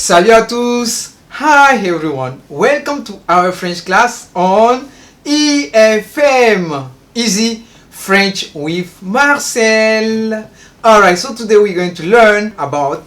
Salut à tous! Hi everyone! Welcome to our French class on EFM. Easy French with Marcel. Alright, so today we're going to learn about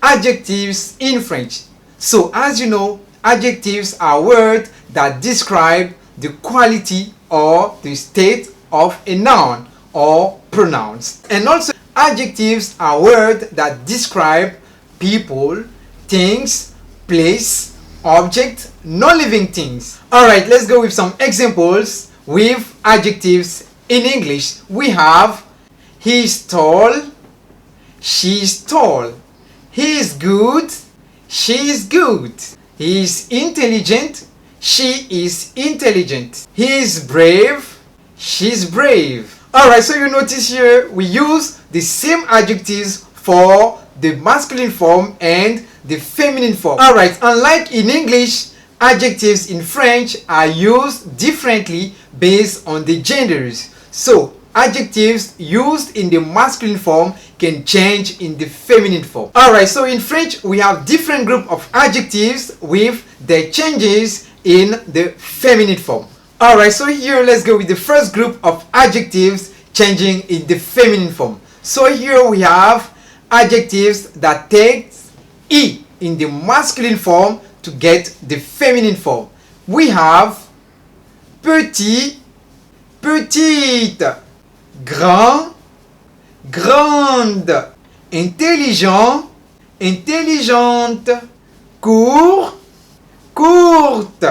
adjectives in French. So as you know, adjectives are words that describe the quality or the state of a noun or pronouns. And also adjectives are words that describe people, things, place, object, non-living things. Alright, let's go with some examples with adjectives in English. We have he is tall, she is tall. He is good, she is good. He is intelligent, she is intelligent. He is brave, she is brave. Alright, so you notice here we use the same adjectives for the masculine form and the feminine form. Alright, unlike in English, adjectives in French are used differently based on the genders. So, adjectives used in the masculine form can change in the feminine form. Alright, so in French, we have different group of adjectives with their changes in the feminine form. Alright, so here let's go with the first group of adjectives changing in the feminine form. So here we have adjectives that take E in the masculine form to get the feminine form. We have petit, petite, grand, grande, intelligent, intelligente, court, courte,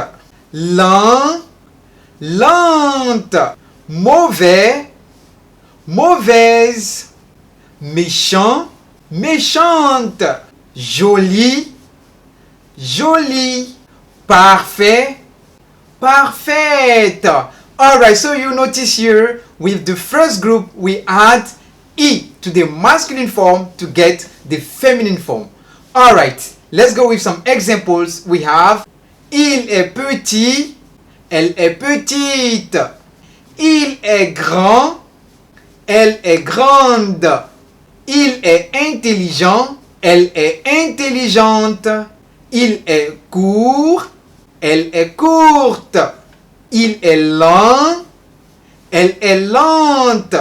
lent, lente, mauvais, mauvaise, méchant, méchante, joli, jolie, parfait, parfaite. Alright, so you notice here with the first group we add E to the masculine form to get the feminine form. Alright, let's go with some examples. We have il est petit, elle est petite. Il est grand, elle est grande. Il est intelligent, elle est intelligente. Il est court, elle est courte. Il est lent, elle est lente.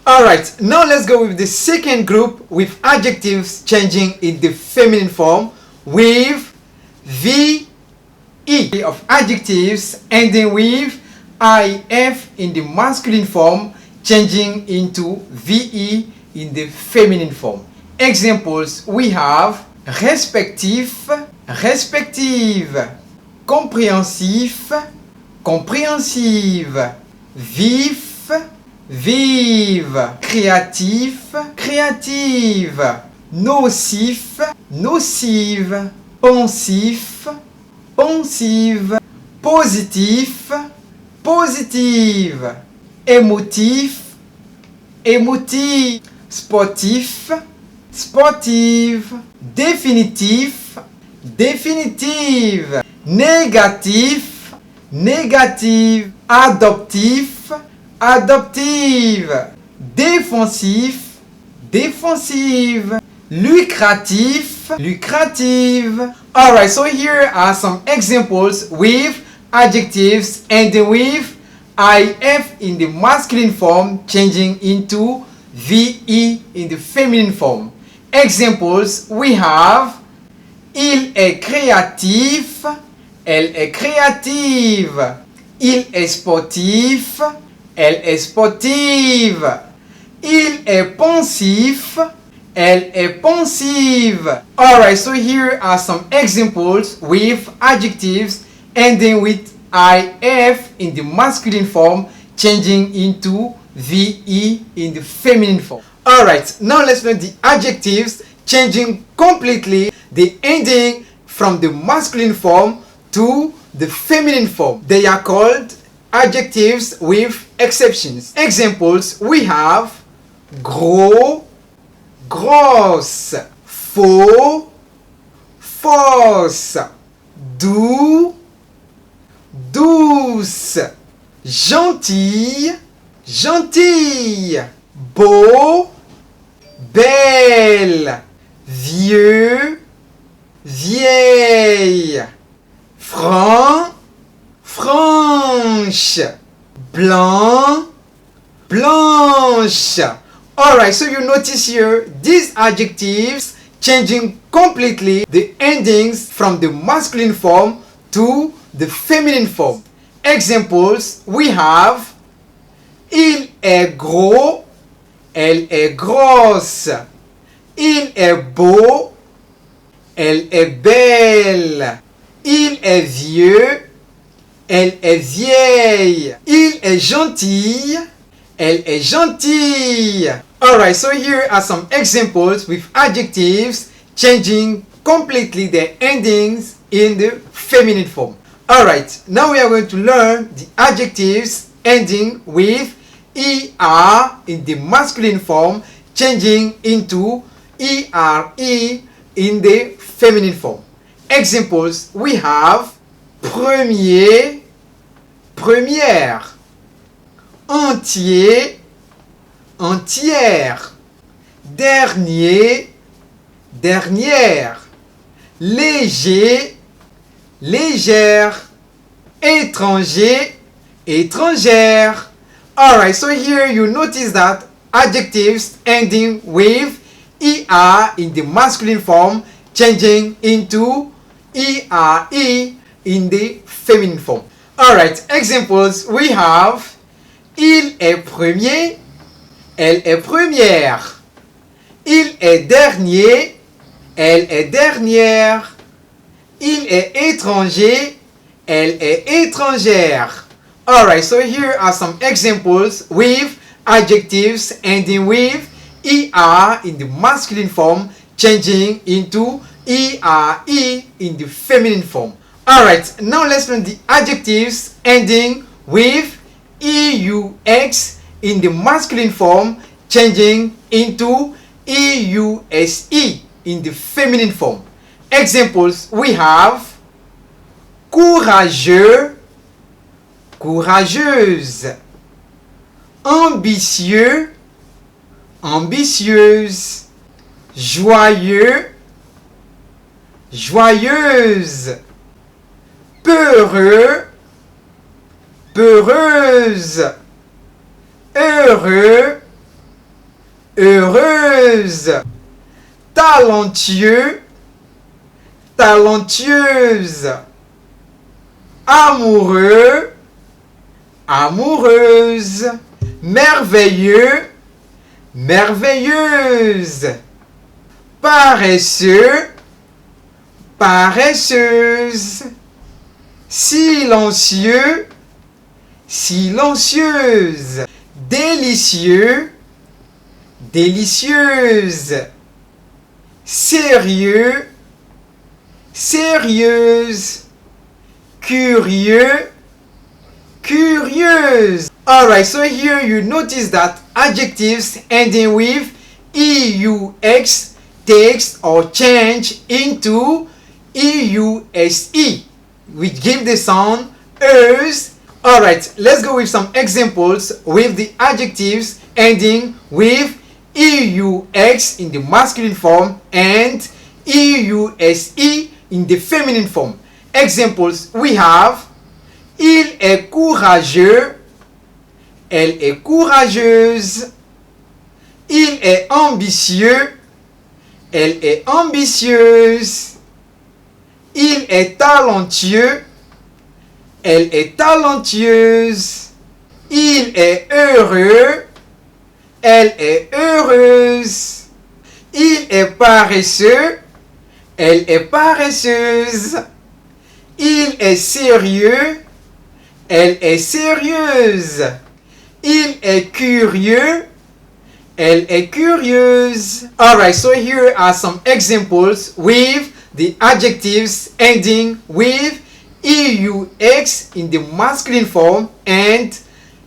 Alright, now let's go with the second group with adjectives changing in the feminine form with VE of adjectives ending with IF in the masculine form changing into VE in the feminine form. Examples we have respectif, respective, compréhensif, compréhensive, vif, vive, créatif, créative, nocif, nocive, pensif, pensive, positif, positive, émotif, émotive, sportif, sportive, définitif, définitive, négatif, négative, adoptif, adoptive, défensif, défensive, lucratif, lucrative. Alright, so here are some examples with adjectives ending with IF in the masculine form changing into VE in the feminine form. Examples we have il est créatif, elle est créative. Il est sportif, elle est sportive. Il est pensif, elle est pensive. Alright, so here are some examples with adjectives ending with IF in the masculine form changing into VE in the feminine form. Alright, now let's learn the adjectives changing completely the ending from the masculine form to the feminine form. They are called adjectives with exceptions. Examples we have gros, grosse, faux, fausse, doux, douce, gentille, gentille, beau, belle, vieux, vieille. blanc, blanche. Alright, so you notice here these adjectives changing completely the endings from the masculine form to the feminine form. Examples, we have il est gros, elle est grosse. Il est beau, elle est belle. Il est vieux, elle est vieille. Il est gentil, elle est gentille. Alright, so here are some examples with adjectives changing completely their endings in the feminine form. Alright, now we are going to learn the adjectives ending with ER in the masculine form changing into ERE in the feminine form. Examples, we have premier, première, entier, entière, dernier, dernière, léger, légère, étranger, étrangère. Alright, so here you notice that adjectives ending with ER in the masculine form changing into ERE in the feminine form. Alright, examples, we have il est premier, elle est première. Il est dernier, elle est dernière. Il est étranger, elle est étrangère. Alright, so here are some examples with adjectives ending with ER in the masculine form changing into ERE in the feminine form. Alright, now let's learn the adjectives ending with EUX in the masculine form changing into EUSE in the feminine form. Examples, we have courageux, courageuse, ambitieux, ambitieuse, joyeux, joyeuse, peureux, peureuse, heureux, heureuse, talentueux, talentueuse, amoureux, amoureuse, merveilleux, merveilleuse, paresseux, paresseuse, silencieux, silencieuse, délicieux, délicieuse, sérieux, sérieuse, curieux, curieuse. Alright, so here you notice that adjectives ending with EUX takes or change into EUSE, which give the sound EUS. Alright, let's go with some examples with the adjectives ending with EUX in the masculine form and EUSE in the feminine form. Examples, we have il est courageux, elle est courageuse, il est ambitieux, elle est ambitieuse, il est talentueux, elle est talentueuse, il est heureux, elle est heureuse, il est paresseux, elle est paresseuse, il est sérieux, elle est sérieuse, il est curieux, elle est curieuse. Alright, so here are some examples with the adjectives ending with EUX in the masculine form and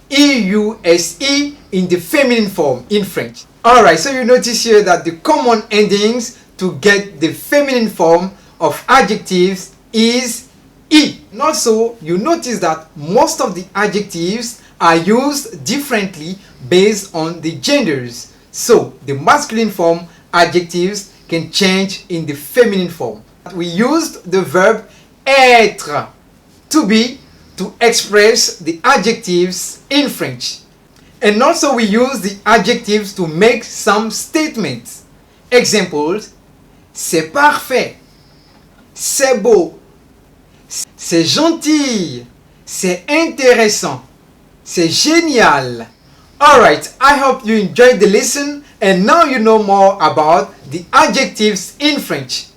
EUSE in the feminine form in French. Alright, so you notice here that the common endings to get the feminine form of adjectives is E. And also, you notice that most of the adjectives are used differently based on the genders. So, the masculine form adjectives can change in the feminine form. We used the verb être, to be, to express the adjectives in French. And also we use the adjectives to make some statements. Examples: c'est parfait, c'est beau, c'est gentil, c'est intéressant, c'est génial. Alright, I hope you enjoyed the lesson and now you know more about the adjectives in French.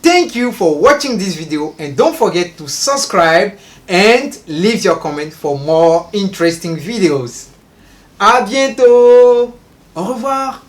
Thank you for watching this video and don't forget to subscribe and leave your comment for more interesting videos. À bientôt. Au revoir.